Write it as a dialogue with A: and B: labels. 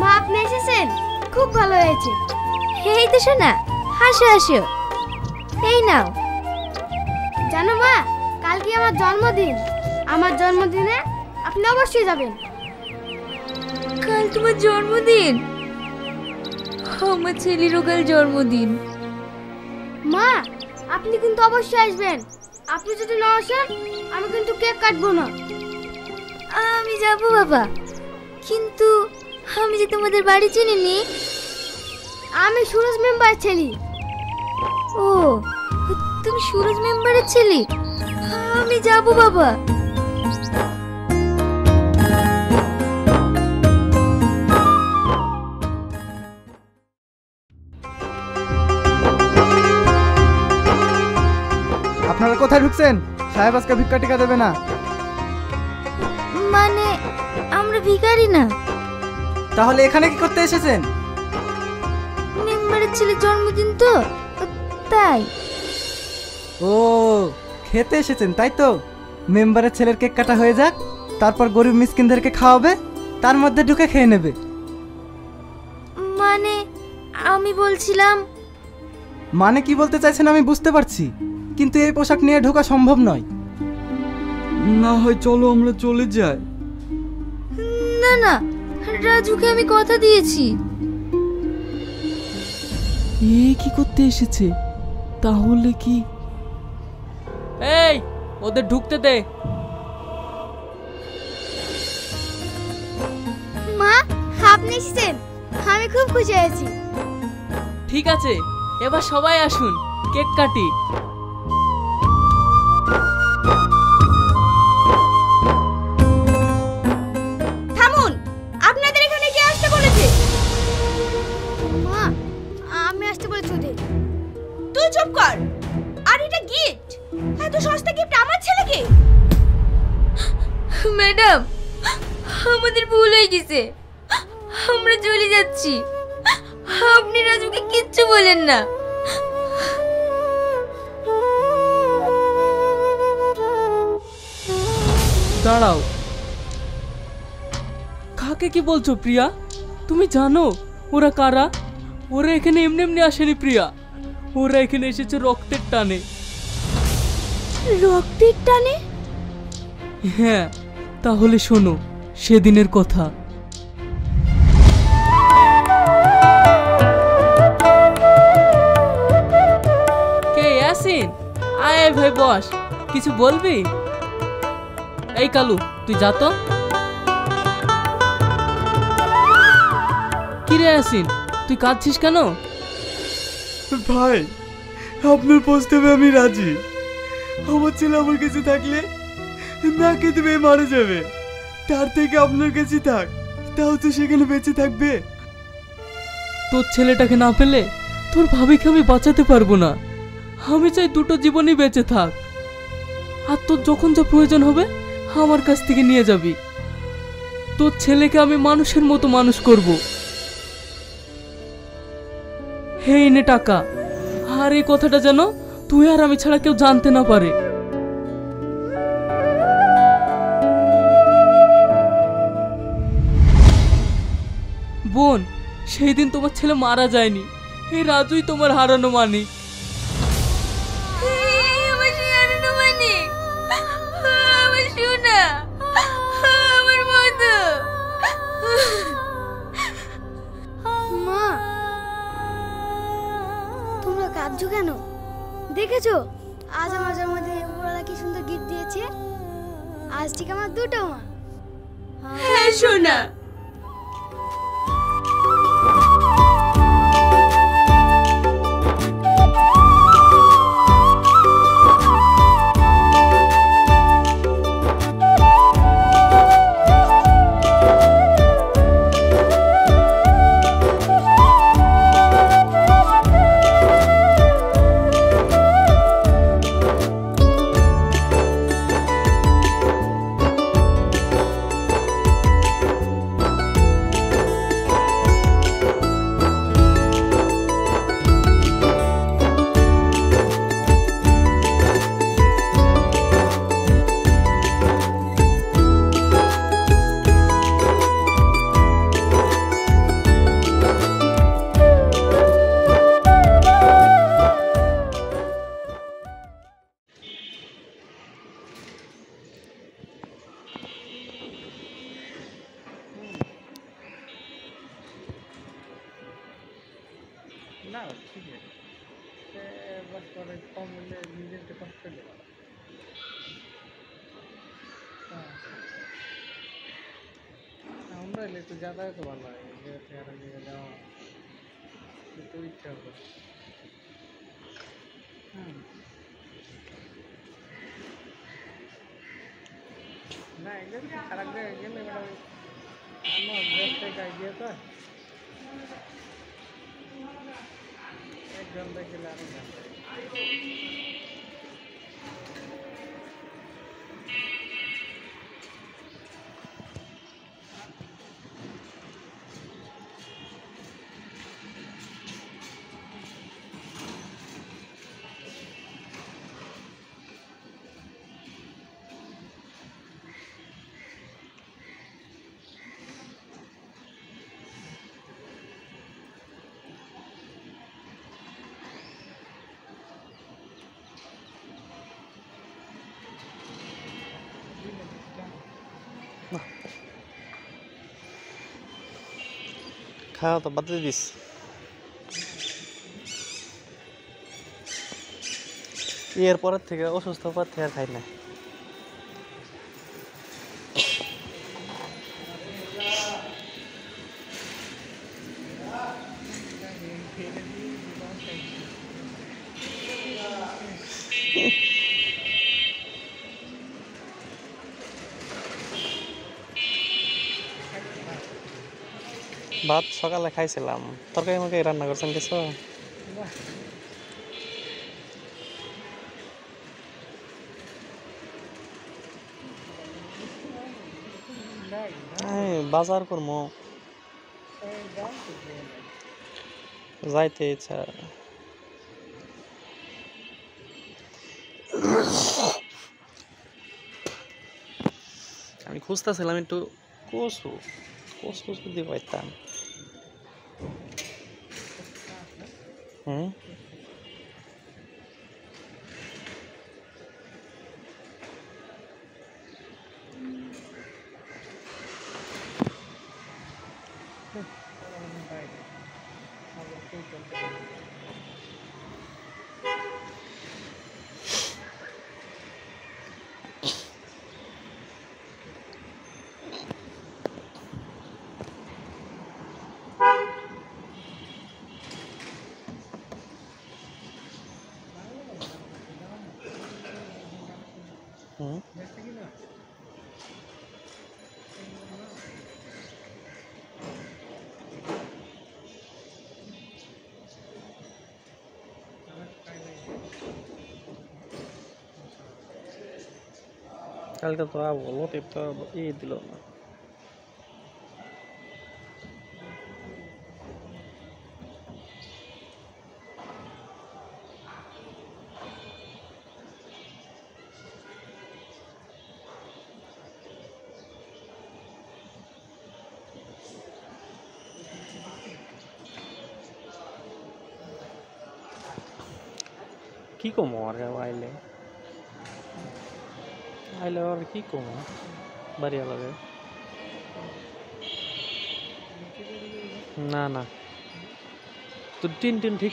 A: মা আপনি এসেছেন, খুব ভালো হয়েছে।
B: এই তো শোনা, হাসো হাসো। এই নাও।
A: জানো মা, কালকে আমার জন্মদিন। আমার জন্মদিনে আপনি অবশ্যই যাবেন।
B: কাল তোমার জন্মদিন? আমার ছেলেরও কাল জন্মদিন।
A: মা আপনি কিন্তু অবশ্যই আসবেন। আপনি যদি না আসেন আমি কিন্তু কেক কাটবো না।
B: আমি যাব বাবা, কিন্তু আমি যে তোমাদের বাড়ি চিনিনি।
A: আমি সুরজ মেম্বারের ছেলে।
B: ও, তুমি সুরজ মেম্বারের ছেলে? আমি যাব বাবা।
C: আপনারা কোথায় ঢুকছেন? সাহেব আজকে ভিক্ষা টিকা দেবে না।
B: মানে আমরা ভিখারি না।
C: তাহলে এখানে কি করতে এসেছেন?
B: মেম্বারের ছেলের জন্মদিন তো, তাই।
C: ও, খেতে এসেছেন তাই তো? মেম্বারের ছেলের কেক কাটা হয়ে যাক, তারপর গরিব মিসকিনদেরকে খাওয়াবে, তার মধ্যে ঢুকে খেয়ে নেবে।
B: মানে আমি বলছিলাম।
C: মানে কি বলতে চাইছেন আমি বুঝতে পারছি, কিন্তু এই পোশাক নিয়ে ঢোকা সম্ভব নয়।
D: না হয় চলো আমরা চলে যাই।
B: না না, রাজুকে আমি কথা দিয়েছি।
D: এ কি করতে এসেছে? তাহলে কি?
E: এই, ওদের ঢুকতে দে।
A: মা আপনি এসেছেন, আমি খুব খুশি হয়েছি।
E: ঠিক আছে, এবার সবাই আসুন, কেক কাটি।
A: থামুন, আপনাদের এখানে কে আসতে বলেছে? মা আমি আসতে বলেছি ওদের।
F: তুই চুপ কর। আর এটা গিফট, এত সস্তা গিফট আমার ছেলেকে?
B: ম্যাডাম, আমাদের ভুল হয়ে গেছে, আমরা চলে যাচ্ছি। আপনি রাজুকে কিচ্ছু বলেন না।
E: দাঁড়াও, কাকে কি বলছো প্রিয়া? তুমি জানো ওরা কারা? ওরা এখানে এমনি এমনি আসেনি প্রিয়া, ওরা এখানে এসেছে রক্তের টানে।
A: রক্তের টানে?
E: হ্যাঁ, তাহলে শোনো সেদিনের কথা। কে ইয়াসিন? আয় আয় ভাই বস, কিছু বলবি? এই কালু তুই যা তো। কিরে ইয়াসিন, তুই কাঁদছিস কেন?
D: ভাই, আপনার প্রস্তাবে আমি রাজি। আমার ছেলে আমার কাছে থাকলে না খেতে পেয়ে মারা যাবে, তার থেকে আপনার কাছে থাক, তাও তো সেখানে বেঁচে থাকবে।
E: তোর ছেলেটাকে না পেলে তোর ভাবিকে আমি বাঁচাতে পারবো না। আমি চাই দুটো জীবনই বেঁচে থাক, আর তোর যখন যা প্রয়োজন হবে আমার কাছ থেকে নিয়ে যাবি। তোর ছেলেকে আমি মানুষের মতো মানুষ করব। হে নে টাকা, আর এই কথাটা যেন তুই আর আমি ছাড়া কেউ জানতে না পারে। বোন, সেই দিন তোমার ছেলে মারা যায়নি, এই রাজুই তোমার হারানো মানিক।
B: আমার হারানো মানিক, আমার সোনা, আমার মধু।
A: মা তোমরা কাঁদছো কেন? দেখেছো আজ আমার জন্মদিনে ওরা কি সুন্দর গিফট দিয়েছে। আজ ঠিক আমার দুটো মা।
F: হ্যাঁ সোনা।
C: ঠিক আছে বাস করে কম হলে নিজের একটু কষ্ট পেলে আমরা এলে একটু যাতায়াত ভালো হয় এক জায়গা থেকে আরেক জায়গায় যাওয়া একটু ইচ্ছা হবে না একদম খারাপ জায়গায় গেলে এবার আমার ব্যবসায়িক আইডিয়া তো এক ঘন্টায় গেলে আরেক ঘন্টায়
G: খাওয়া তো বাদ দিয়ে দিস এর পরের থেকে অসুস্থ পর থেকে আর খাই না ভাত সকালে খাইছিলাম তরকারি আমাকে রান্না করছেন কিছু বাজার করবো যাইতে ইচ্ছা আমি খুঁজতেছিলাম একটু কচু কচু যদি পাইতাম কালকে তো বলো টিপটা দিল না কি কমো আর আইলে আইলে আর কি কমো বাড়িয়া লাগে না না তো টিন টিন ঠিক